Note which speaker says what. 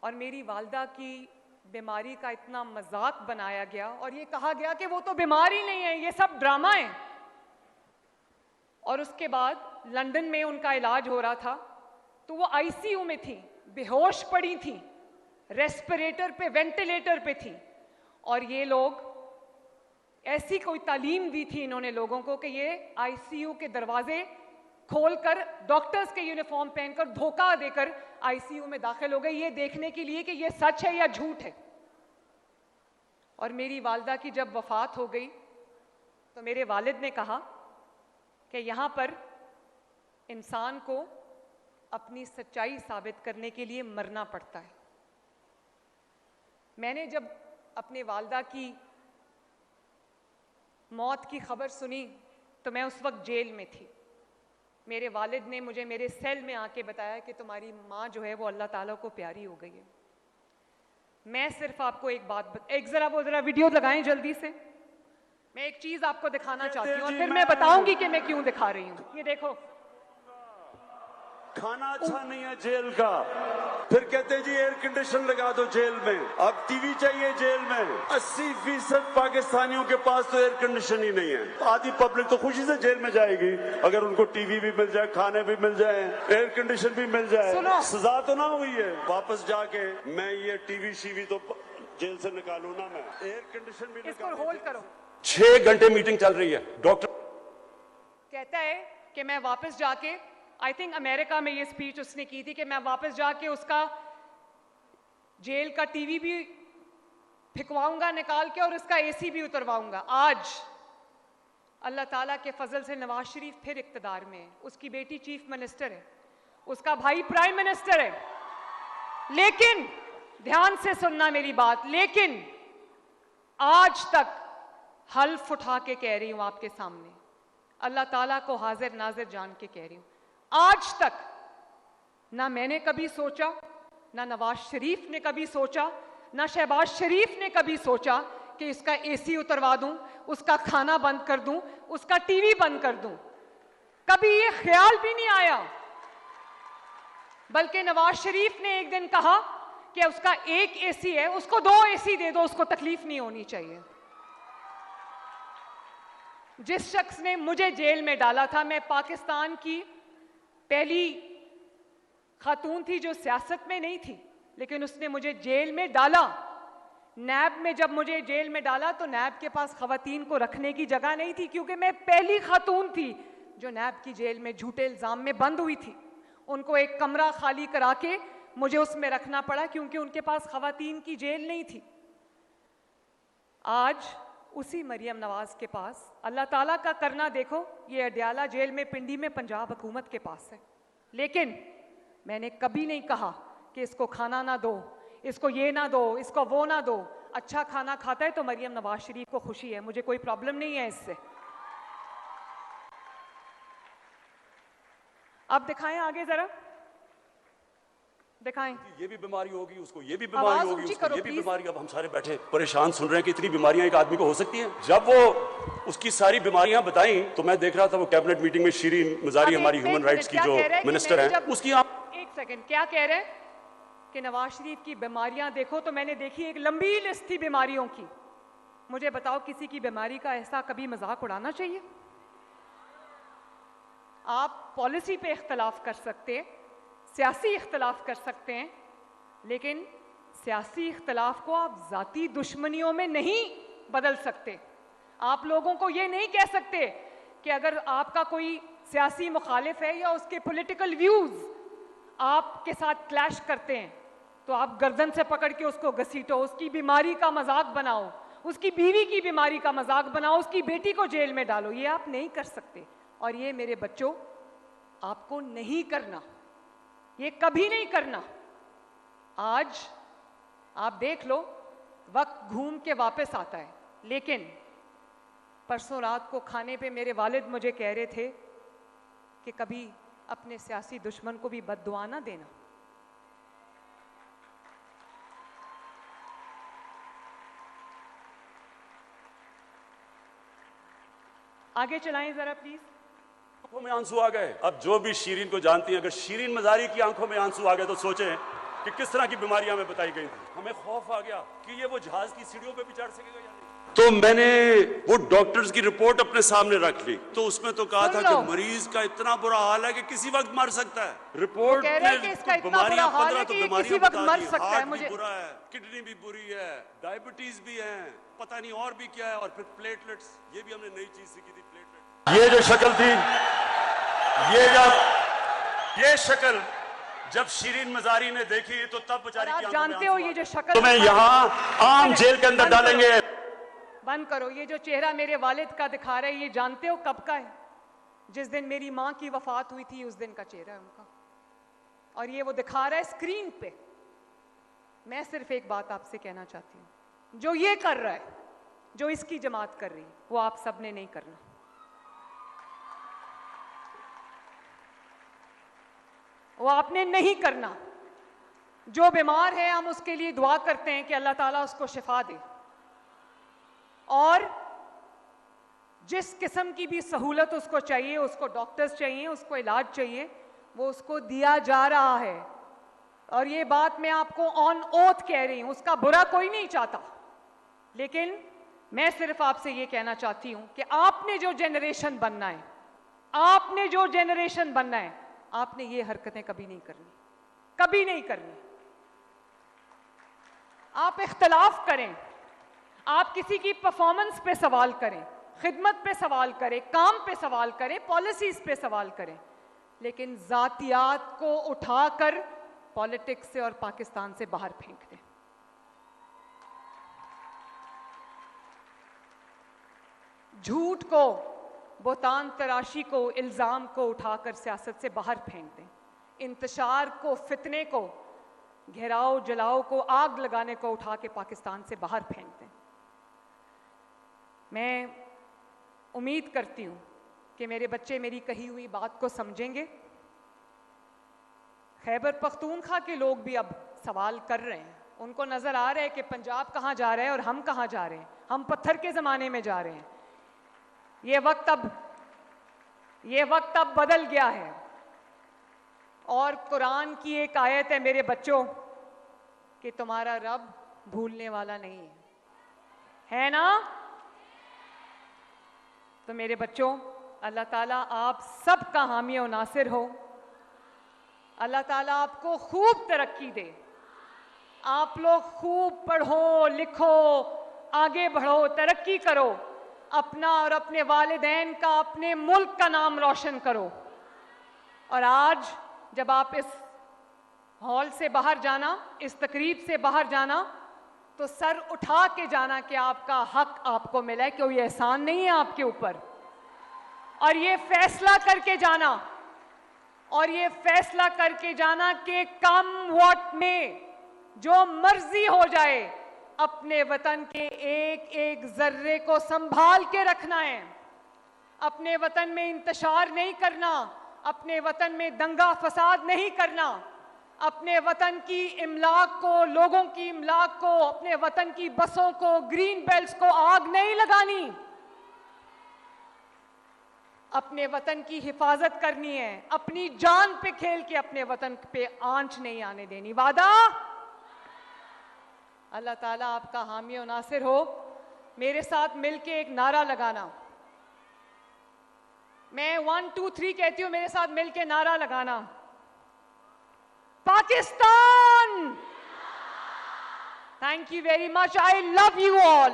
Speaker 1: और मेरी वालदा की बीमारी का इतना मजाक बनाया गया और ये कहा गया कि वो तो बीमार ही नहीं है, ये सब ड्रामा है। और उसके बाद लंदन में उनका इलाज हो रहा था तो वो आईसीयू में थी, बेहोश पड़ी थी, रेस्पिरेटर पे, वेंटिलेटर पे थी। और ये लोग ऐसी कोई तालीम दी थी इन्होंने लोगों को कि ये आईसीयू के दरवाजे खोलकर डॉक्टर्स के यूनिफॉर्म पहनकर धोखा देकर आईसीयू में दाखिल हो गए, ये देखने के लिए कि ये सच है या झूठ है। और मेरी वालदा की जब वफात हो गई तो मेरे वालिद ने कहा कि यहाँ पर इंसान को अपनी सच्चाई साबित करने के लिए मरना पड़ता है। मैंने जब अपने वालदा की मौत की खबर सुनी तो मैं उस वक्त जेल में थी। मेरे वालिद ने मुझे मेरे सेल में आके बताया कि तुम्हारी माँ जो है वो अल्लाह ताला को प्यारी हो गई है। मैं सिर्फ आपको एक बात वो जरा वीडियो लगाएं जल्दी से। मैं एक चीज आपको दिखाना चाहती हूँ और फिर मैं बताऊंगी कि मैं क्यों दिखा रही हूँ। ये देखो,
Speaker 2: खाना अच्छा नहीं है जेल का, फिर कहते हैं जी एयर कंडीशन लगा दो जेल में, अब टीवी चाहिए जेल में। 80% पाकिस्तानियों के पास तो एयर कंडीशन ही नहीं है। आधी पब्लिक तो खुशी से जेल में जाएगी अगर उनको टीवी भी मिल जाए, खाने भी मिल जाए, एयर कंडीशन भी मिल जाए। सजा तो ना हुई है, वापस जाके मैं ये टीवी शीवी तो जेल से निकालू ना, मैं एयर कंडीशन भी
Speaker 1: इसको होल्ड करो।
Speaker 2: 6 घंटे मीटिंग चल रही है। डॉक्टर
Speaker 1: कहता है कि मैं वापस जाके, आई थिंक अमेरिका में ये स्पीच उसने की थी कि मैं वापस जाके उसका जेल का टीवी भी फिकवाऊंगा निकाल के और उसका एसी भी उतरवाऊंगा। आज अल्लाह ताला के फजल से नवाज शरीफ फिर इक्तदार में है, उसकी बेटी चीफ मिनिस्टर है, उसका भाई प्राइम मिनिस्टर है। लेकिन ध्यान से सुनना मेरी बात, लेकिन आज तक हल्फ उठा के कह रही हूं आपके सामने, अल्लाह ताला को हाजिर नाजिर जान के कह रही हूं, आज तक ना मैंने कभी सोचा, ना नवाज शरीफ ने कभी सोचा, ना शहबाज शरीफ ने कभी सोचा कि इसका एसी उतरवा दूं, उसका खाना बंद कर दूं, उसका टीवी बंद कर दूं। कभी ये ख्याल भी नहीं आया। बल्कि नवाज शरीफ ने एक दिन कहा कि उसका एक एसी है, उसको 2 एसी दे दो, उसको तकलीफ नहीं होनी चाहिए। जिस शख्स ने मुझे जेल में डाला था, मैं पाकिस्तान की पहली खातून थी जो सियासत में नहीं थी, लेकिन उसने मुझे जेल में डाला। नैब में जब मुझे जेल में डाला तो नैब के पास खवातीन को रखने की जगह नहीं थी, क्योंकि मैं पहली खातून थी जो नैब की जेल में झूठे इल्जाम में बंद हुई थी। उनको एक कमरा खाली करा के मुझे उसमें रखना पड़ा, क्योंकि उनके पास खवातीन की जेल नहीं थी। आज उसी मरियम नवाज के पास, अल्लाह ताला का करना देखो, ये अडयाला जेल में पिंडी में पंजाब हुकूमत के पास है। लेकिन मैंने कभी नहीं कहा कि इसको खाना ना दो, इसको ये ना दो, इसको वो ना दो। अच्छा खाना खाता है तो मरियम नवाज शरीफ को खुशी है, मुझे कोई प्रॉब्लम नहीं है इससे। अब दिखाएं आगे जरा, दिखाएं।
Speaker 2: ये भी बीमारी होगी, उसको ये भी बीमारी होगी, उसको ये भी
Speaker 1: प्लीज।
Speaker 2: बीमारी। अब हम सारे बैठे परेशान सुन रहे हैं कि इतनी बीमारियां एक आदमी को हो सकती हैं। जब वो उसकी सारी बीमारियां बताई तो मैं देख रहा था वो कैबिनेट मीटिंग में शीरीन मजारी, हमारी ह्यूमन राइट्स की जो मिनिस्टर हैं, उसकी
Speaker 1: एक सेकंड, क्या कह रहे हैं कि नवाज शरीफ की बीमारियां देखो, तो मैंने देखी एक लंबी लिस्ट थी बीमारियों की। मुझे बताओ, किसी की बीमारी का ऐसा कभी मजाक उड़ाना चाहिए? आप पॉलिसी पे इख्तलाफ कर सकते हैं, सियासी इख्तलाफ कर सकते हैं, लेकिन सियासी इख्तलाफ को आप जाती दुश्मनियों में नहीं बदल सकते। आप लोगों को ये नहीं कह सकते कि अगर आपका कोई सियासी मुखालिफ है या उसके पॉलिटिकल व्यूज आपके साथ क्लैश करते हैं तो आप गर्दन से पकड़ के उसको घसीटो, उसकी बीमारी का मजाक बनाओ, उसकी बीवी की बीमारी का मजाक बनाओ, उसकी बेटी को जेल में डालो। ये आप नहीं कर सकते, और ये मेरे बच्चों आपको नहीं करना, ये कभी नहीं करना। आज आप देख लो, वक्त घूम के वापस आता है। लेकिन परसों रात को खाने पे मेरे वालिद मुझे कह रहे थे कि कभी अपने सियासी दुश्मन को भी बद्दुआ ना देना। आगे चलाएं जरा प्लीज।
Speaker 2: आंखों में आंसू आ गए। अब जो भी शीरीन को जानती हैं, अगर शीरीन मजारी की आंखों में आंसू आ गए तो सोचें कि किस तरह की बीमारियां हमें बताई गई थी। हमें खौफ आ गया कि ये वो जहाज की सीढ़ियों पे भी चढ़ सकेगा या नहीं। तो मैंने वो डॉक्टर्स की रिपोर्ट अपने सामने रख ली, तो उसमें तो कहा था कि मरीज का इतना बुरा हाल है कि किसी वक्त मर सकता है। रिपोर्ट में बीमारियां 15 तो बीमारियां बता दी, हार्ट भी बुरा है, किडनी भी बुरी है, डायबिटीज भी है, पता नहीं और भी क्या है, और फिर प्लेटलेट्स, ये भी हमने नई चीज सीखी थी, प्लेटलेट्स। ये जो शक्ल थी, ये शक्ल जब शिरीन मजारी ने देखी तो तब बेचारी की
Speaker 1: जानते हो ये जो शक्ल
Speaker 2: तुम्हें यहाँ आम जेल के अंदर डालेंगे।
Speaker 1: बंद करो। ये जो चेहरा मेरे वालिद का दिखा रहे हैं, ये जानते हो कब का है? जिस दिन मेरी माँ की वफात हुई थी उस दिन का चेहरा है उनका, और ये वो दिखा रहा है स्क्रीन पे। मैं सिर्फ एक बात आपसे कहना चाहती हूँ, जो ये कर रहा है, जो इसकी जमात कर रही है, वो आप सब ने नहीं करना। वो आपने नहीं करना। जो बीमार है हम उसके लिए दुआ करते हैं कि अल्लाह ताला उसको शिफा दे, और जिस किस्म की भी सहूलत उसको चाहिए, उसको डॉक्टर्स चाहिए, उसको इलाज चाहिए, वो उसको दिया जा रहा है। और ये बात मैं आपको ऑन ओथ कह रही हूं, उसका बुरा कोई नहीं चाहता, लेकिन मैं सिर्फ आपसे ये कहना चाहती हूं कि आपने जो जनरेशन बनना है, आपने जो जनरेशन बनना है, आपने ये हरकतें कभी नहीं करनी, कभी नहीं करनी। आप इख्तलाफ करें, आप किसी की परफॉर्मेंस पे सवाल करें, खिदमत पे सवाल करें, काम पे सवाल करें, पॉलिसीज पे सवाल करें, लेकिन जातियात को उठाकर पॉलिटिक्स से और पाकिस्तान से बाहर फेंक दें। झूठ को, बोतान तराशी को, इल्जाम को उठाकर सियासत से बाहर फेंक दें। इंतशार को, फितने को, घेराव जलाओ को, आग लगाने को उठा के पाकिस्तान से बाहर फेंक दें। मैं उम्मीद करती हूँ कि मेरे बच्चे मेरी कही हुई बात को समझेंगे। खैबर पख्तूनख्वा के लोग भी अब सवाल कर रहे हैं, उनको नज़र आ रहा है कि पंजाब कहाँ जा रहा है और हम कहाँ जा रहे हैं, हम पत्थर के ज़माने में जा रहे हैं। ये वक्त अब बदल गया है। और कुरान की एक आयत है मेरे बच्चों कि तुम्हारा रब भूलने वाला नहीं है ना? तो मेरे बच्चों, अल्लाह ताला आप सब का हामी और नासिर हो। अल्लाह ताला आपको खूब तरक्की दे, आप लोग खूब पढ़ो लिखो, आगे बढ़ो, तरक्की करो, अपना और अपने वालिदैन का, अपने मुल्क का नाम रोशन करो। और आज जब आप इस हॉल से बाहर जाना, इस तकरीब से बाहर जाना, तो सर उठा के जाना कि आपका हक आपको मिला है, कोई एहसान नहीं है आपके ऊपर। और ये फैसला करके जाना, और ये फैसला करके जाना कि कम वोट में जो मर्जी हो जाए, अपने वतन के एक एक जर्रे को संभाल के रखना है। अपने वतन में इंतशार नहीं करना, अपने वतन में दंगा फसाद नहीं करना, अपने वतन की इमलाक को, लोगों की इमलाक को, अपने वतन की बसों को, ग्रीन बेल्ट्स को आग नहीं लगानी, अपने वतन की हिफाजत करनी है, अपनी जान पे खेल के अपने वतन पे आंच नहीं आने देनी। वादा? अल्लाह ताला आपका हामी और नासिर हो। मेरे साथ मिलके एक नारा लगाना। मैं 1 2 3 कहती हूं, मेरे साथ मिलके नारा लगाना। Pakistan! Thank you very much. I love you all.